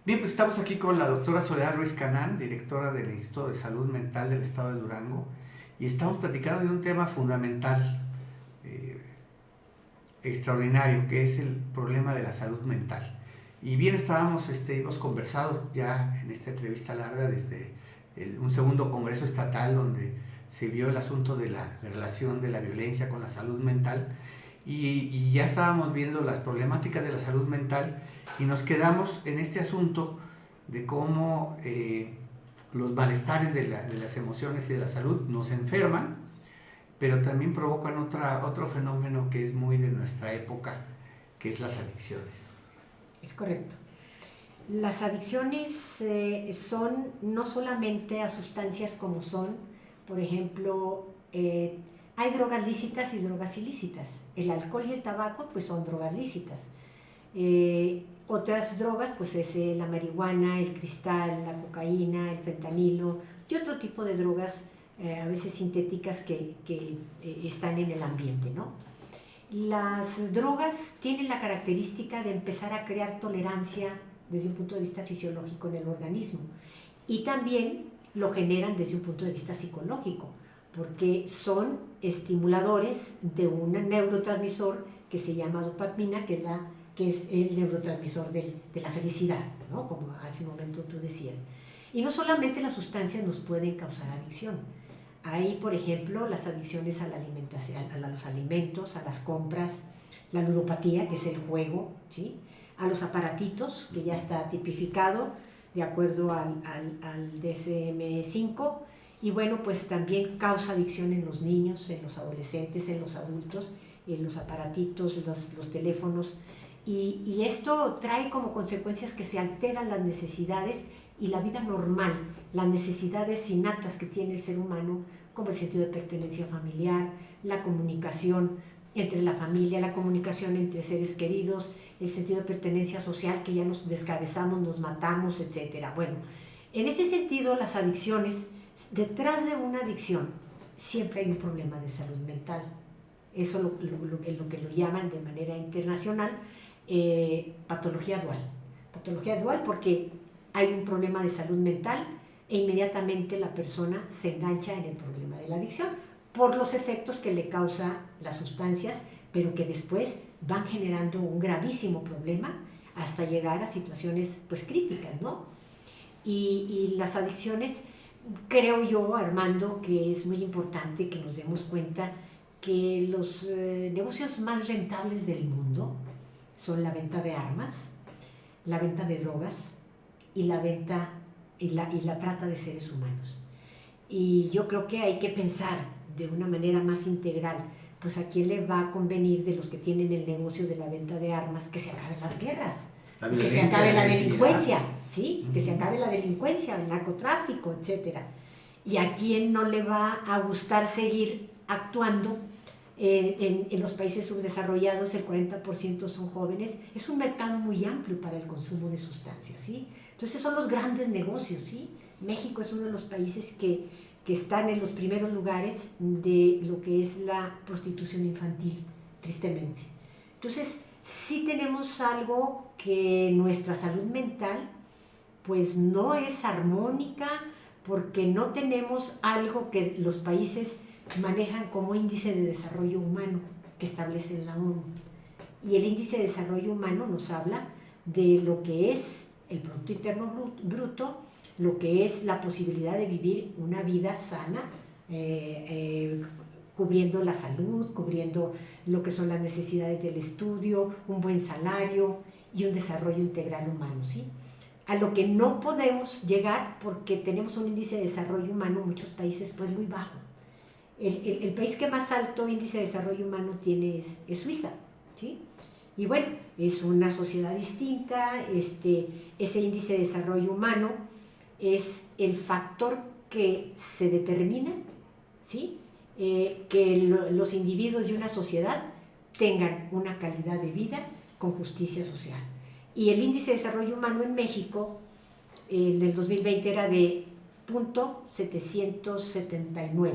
Bien, pues estamos aquí con la doctora Soledad Ruiz Canán, directora del Instituto de Salud Mental del Estado de Durango, y estamos platicando de un tema fundamental, eh, extraordinario, que es el problema de la salud mental. Y bien hemos conversado ya en esta entrevista larga desde un segundo congreso estatal donde se vio el asunto de la relación de la violencia con la salud mental y ya estábamos viendo las problemáticas de la salud mental y nos quedamos en este asunto de cómo los malestares de las emociones y de la salud nos enferman, pero también provocan otro fenómeno que es muy de nuestra época, que es las adicciones. Es correcto. Las adicciones son no solamente a sustancias como son, por ejemplo, hay drogas lícitas y drogas ilícitas. El alcohol y el tabaco pues son drogas lícitas. Otras drogas pues es la marihuana, el cristal, la cocaína, el fentanilo y otro tipo de drogas a veces sintéticas que están en el ambiente, ¿no? Las drogas tienen la característica de empezar a crear tolerancia desde un punto de vista fisiológico en el organismo y también lo generan desde un punto de vista psicológico porque son estimuladores de un neurotransmisor que se llama dopamina, que es el neurotransmisor de la felicidad, ¿no? Como hace un momento tú decías. Y no solamente las sustancias nos pueden causar adicción. Hay, por ejemplo, las adicciones a la alimentación, a los alimentos, a las compras, la ludopatía, que es el juego, ¿sí? A los aparatitos, que ya está tipificado de acuerdo al DSM-5, y bueno, pues también causa adicción en los niños, en los adolescentes, en los adultos, en los aparatitos, los teléfonos, y esto trae como consecuencias que se alteran las necesidades y la vida normal, las necesidades innatas que tiene el ser humano, como el sentido de pertenencia familiar, la comunicación entre la familia, la comunicación entre seres queridos, el sentido de pertenencia social, que ya nos descabezamos, nos matamos, etc. Bueno, en este sentido, las adicciones, detrás de una adicción, siempre hay un problema de salud mental. Eso es lo que lo llaman de manera internacional patología dual. Patología dual porque hay un problema de salud mental e inmediatamente la persona se engancha en el problema de la adicción por los efectos que le causa las sustancias, pero que después van generando un gravísimo problema hasta llegar a situaciones pues críticas, ¿no? Y las adicciones, creo yo, Armando, que es muy importante que nos demos cuenta que los negocios más rentables del mundo son la venta de armas, la venta de drogas y la venta y la trata de seres humanos. Y yo creo que hay que pensar de una manera más integral, pues a quién le va a convenir de los que tienen el negocio de la venta de armas que se acaben las guerras, que se acabe la delincuencia, ¿sí? Que se acabe la delincuencia, el narcotráfico, etc. Y a quién no le va a gustar seguir actuando. En los países subdesarrollados el 40% son jóvenes, es un mercado muy amplio para el consumo de sustancias, ¿sí? Entonces son los grandes negocios, ¿sí? México es uno de los países que están en los primeros lugares de lo que es la prostitución infantil, tristemente. Entonces sí tenemos algo que nuestra salud mental pues no es armónica porque no tenemos algo que los países manejan como índice de desarrollo humano que establece la ONU. Y el índice de desarrollo humano nos habla de lo que es el Producto Interno Bruto, lo que es la posibilidad de vivir una vida sana, cubriendo la salud, cubriendo lo que son las necesidades del estudio, un buen salario y un desarrollo integral humano, ¿sí? A lo que no podemos llegar porque tenemos un índice de desarrollo humano en muchos países pues muy bajo. El país que más alto índice de desarrollo humano tiene es Suiza, ¿sí? Y bueno, es una sociedad distinta, ese índice de desarrollo humano es el factor que se determina, ¿sí? Que los individuos de una sociedad tengan una calidad de vida con justicia social. Y el índice de desarrollo humano en México, del 2020 era de 0.779.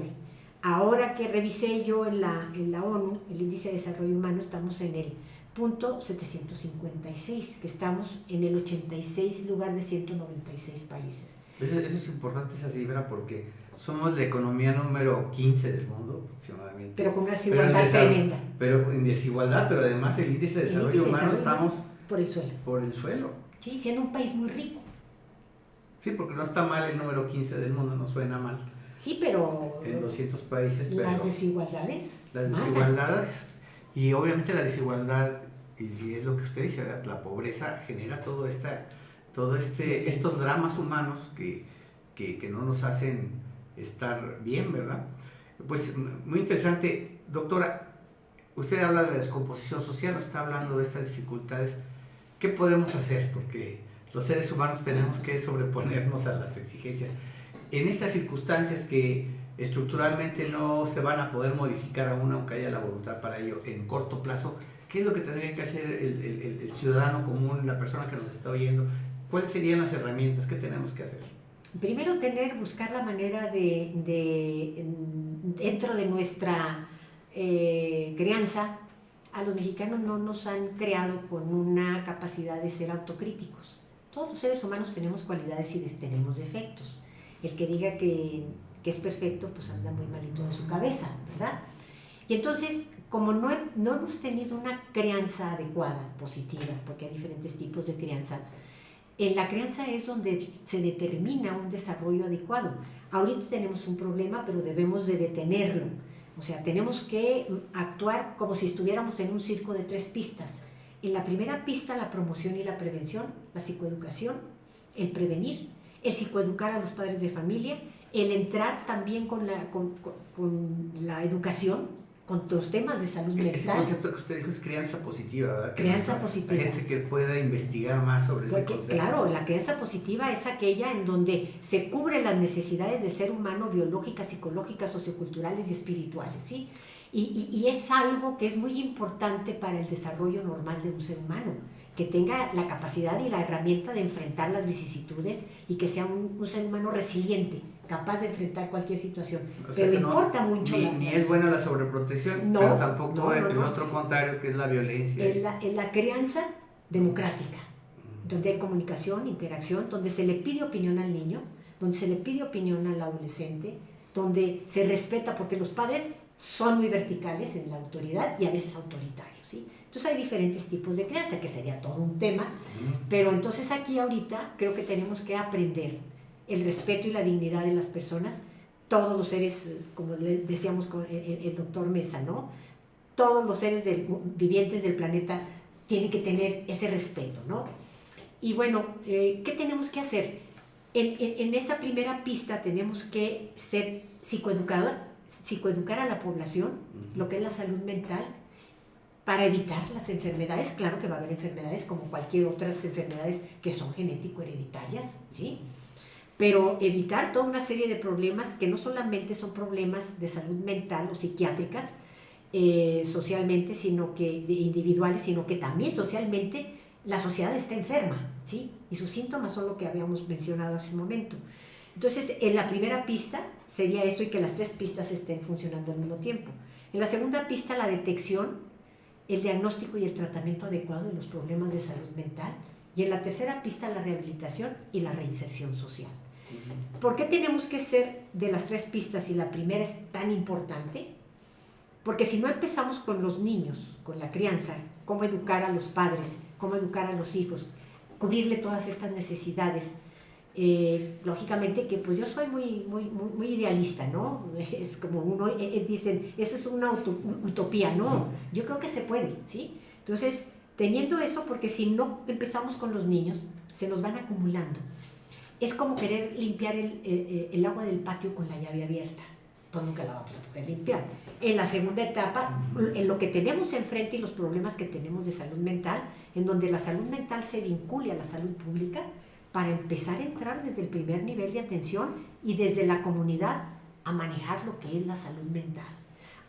Ahora que revisé yo en la ONU, el índice de desarrollo humano, estamos en el .756, que estamos en el 86 lugar de 196 países. Eso es importante, esa cifra, porque somos la economía número 15 del mundo aproximadamente. Pero con una desigualdad tremenda. Pero en desigualdad, pero además el índice de desarrollo humano estamos por el suelo. Por el suelo. Sí, siendo un país muy rico. Sí, porque no está mal el número 15 del mundo, no suena mal. Sí, pero... En 200 países, pero... Las desigualdades. Las desigualdades, y obviamente la desigualdad, y es lo que usted dice, ¿verdad? La pobreza genera estos dramas humanos que no nos hacen estar bien, ¿verdad? Pues muy interesante. Doctora, usted habla de la descomposición social, nos está hablando de estas dificultades. ¿Qué podemos hacer? Porque los seres humanos tenemos que sobreponernos a las exigencias. En estas circunstancias que estructuralmente no se van a poder modificar aún, aunque haya la voluntad para ello en corto plazo, ¿qué es lo que tendría que hacer el ciudadano común, la persona que nos está oyendo? ¿Cuáles serían las herramientas? ¿Qué tenemos que hacer? Primero buscar la manera dentro de nuestra crianza, a los mexicanos no nos han creado con una capacidad de ser autocríticos. Todos los seres humanos tenemos cualidades y tenemos defectos. El que diga que es perfecto, pues anda muy malito de su cabeza, ¿verdad? Y entonces, como no hemos tenido una crianza adecuada, positiva, porque hay diferentes tipos de crianza, en la crianza es donde se determina un desarrollo adecuado. Ahorita tenemos un problema, pero debemos de detenerlo. O sea, tenemos que actuar como si estuviéramos en un circo de 3 pistas. En la primera pista, la promoción y la prevención, la psicoeducación, el prevenir, el psicoeducar a los padres de familia, el entrar también con la educación, con los temas de salud mental. Ese concepto que usted dijo es crianza positiva, ¿verdad? Crianza positiva. La gente que pueda investigar más sobre ese concepto. Claro, la crianza positiva es aquella en donde se cubren las necesidades del ser humano biológicas, psicológicas, socioculturales y espirituales, ¿sí? Y es algo que es muy importante para el desarrollo normal de un ser humano, que tenga la capacidad y la herramienta de enfrentar las vicisitudes y que sea un ser humano resiliente, capaz de enfrentar cualquier situación. O sea, pero importa mucho. Ni es buena la sobreprotección, pero tampoco el otro contrario, que es la violencia. Es la crianza democrática, donde hay comunicación, interacción, donde se le pide opinión al niño, donde se le pide opinión al adolescente, donde se respeta, porque los padres son muy verticales en la autoridad y a veces autoritarios, ¿sí? Entonces hay diferentes tipos de crianza, que sería todo un tema, pero entonces aquí ahorita creo que tenemos que aprender el respeto y la dignidad de las personas, todos los seres, como le decíamos con el doctor Mesa, ¿no? Todos los seres vivientes del planeta tienen que tener ese respeto, ¿no? Y bueno, ¿qué tenemos que hacer? En esa primera pista tenemos que ser psicoeducar a la población, lo que es la salud mental, para evitar las enfermedades. Claro que va a haber enfermedades como cualquier otras enfermedades que son genético-hereditarias, ¿sí? Pero evitar toda una serie de problemas que no solamente son problemas de salud mental o psiquiátricas, socialmente, individuales, sino que también socialmente la sociedad está enferma, ¿sí? Y sus síntomas son lo que habíamos mencionado hace un momento. Entonces, en la primera pista sería esto, y que las 3 pistas estén funcionando al mismo tiempo. En la segunda pista, la detección, el diagnóstico y el tratamiento adecuado de los problemas de salud mental. Y en la tercera pista, la rehabilitación y la reinserción social. ¿Por qué tenemos que ser de las 3 pistas y la primera es tan importante? Porque si no empezamos con los niños, con la crianza, cómo educar a los padres, cómo educar a los hijos, cubrirle todas estas necesidades, lógicamente que pues yo soy muy idealista, ¿no? Es como dicen, eso es una utopía, no, yo creo que se puede, ¿sí? Entonces, teniendo eso, porque si no empezamos con los niños, se nos van acumulando. Es como querer limpiar el agua del patio con la llave abierta, pues nunca la vamos a poder limpiar. En la segunda etapa, en lo que tenemos enfrente y los problemas que tenemos de salud mental, en donde la salud mental se vincule a la salud pública, para empezar a entrar desde el primer nivel de atención y desde la comunidad a manejar lo que es la salud mental,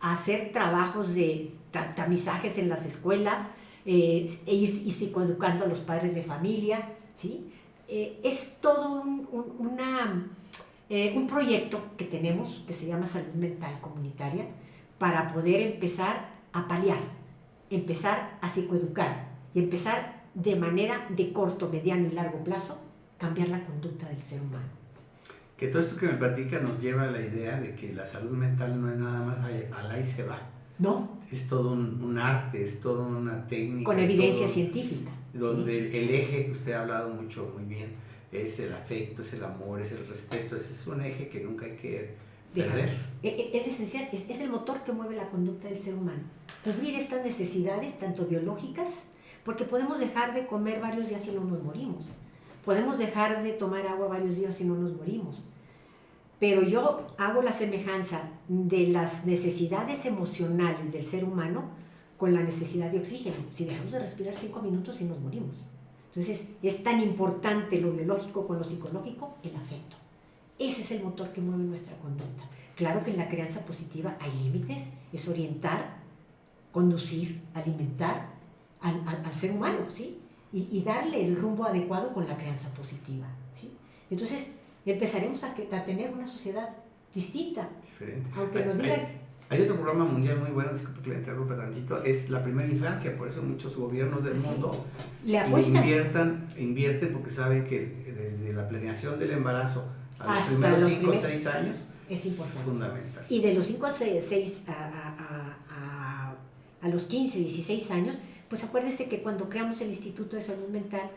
a hacer trabajos de tamizajes en las escuelas, ir psicoeducando a los padres de familia, ¿sí? Es todo un proyecto que tenemos que se llama Salud Mental Comunitaria para poder empezar a paliar empezar a psicoeducar y empezar de manera de corto, mediano y largo plazo, cambiar la conducta del ser humano. Que todo esto que me platica nos lleva a la idea de que la salud mental no es nada más al ahí se va. No. Es todo un arte, es toda una técnica. Con evidencia científica. Donde ¿sí? el eje que usted ha hablado mucho, muy bien, es el afecto, es el amor, es el respeto. Ese es un eje que nunca hay que perder. Es esencial, es el motor que mueve la conducta del ser humano. Cubrir estas necesidades, tanto biológicas, porque podemos dejar de comer varios días y no nos morimos. Podemos dejar de tomar agua varios días y no nos morimos. Pero yo hago la semejanza de las necesidades emocionales del ser humano con la necesidad de oxígeno. Si dejamos de respirar 5 minutos y nos morimos. Entonces, es tan importante lo biológico con lo psicológico, el afecto. Ese es el motor que mueve nuestra conducta. Claro que en la crianza positiva hay límites, es orientar, conducir, alimentar al ser humano, ¿sí? Y darle el rumbo adecuado con la crianza positiva, ¿sí? Entonces, empezaremos a tener una sociedad distinta. Diferente. Aunque nos digan... Hay otro programa mundial muy bueno, disculpe que le interrumpa tantito, es la primera infancia, por eso muchos gobiernos del mundo le apuestan. invierten porque saben que desde la planeación del embarazo a los hasta primeros los 5 o 6 años es importante. Fundamental. Y de los 5 a 6 a los 15, 16 años, pues acuérdese que cuando creamos el Instituto de Salud Mental,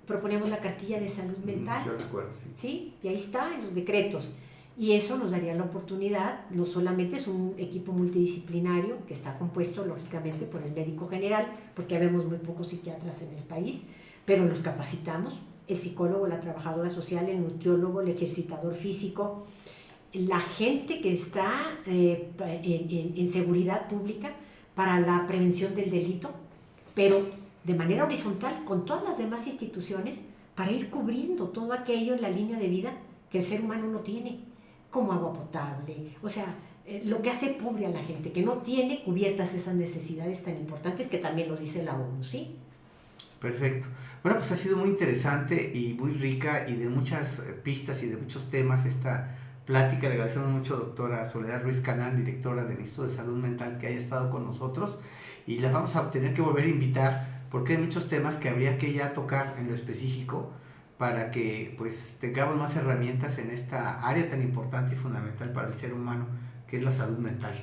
proponemos la cartilla de salud mental. Yo recuerdo, sí. ¿Sí? Y ahí está, en los decretos. Y eso nos daría la oportunidad, no solamente es un equipo multidisciplinario que está compuesto lógicamente por el médico general, porque habemos muy pocos psiquiatras en el país, pero los capacitamos, el psicólogo, la trabajadora social, el nutriólogo, el ejercitador físico, la gente que está en seguridad pública para la prevención del delito, pero de manera horizontal con todas las demás instituciones para ir cubriendo todo aquello en la línea de vida que el ser humano no tiene, como agua potable, o sea, lo que hace pobre a la gente, que no tiene cubiertas esas necesidades tan importantes que también lo dice la ONU, ¿sí? Perfecto. Bueno, pues ha sido muy interesante y muy rica y de muchas pistas y de muchos temas esta plática. Le agradecemos mucho, doctora Soledad Ruiz Canán, directora del Instituto de Salud Mental, que haya estado con nosotros, y la vamos a tener que volver a invitar porque hay muchos temas que habría que ya tocar en lo específico para que pues tengamos más herramientas en esta área tan importante y fundamental para el ser humano, que es la salud mental,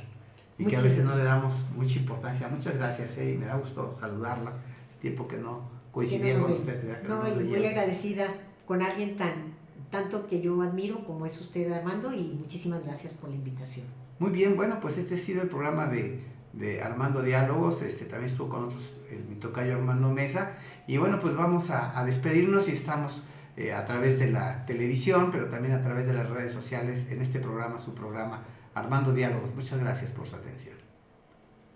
y que a veces no le damos mucha importancia. Muchas gracias, y me da gusto saludarla, hace tiempo que no coincidía con usted. No, y muy agradecida con alguien tanto que yo admiro como es usted, Armando, y muchísimas gracias por la invitación. Muy bien, bueno, pues este ha sido el programa de Armando Diálogos. También estuvo con nosotros mi tocayo Armando Mesa, y bueno, pues vamos a despedirnos, y estamos a través de la televisión, pero también a través de las redes sociales en este programa, su programa Armando Diálogos. Muchas gracias por su atención.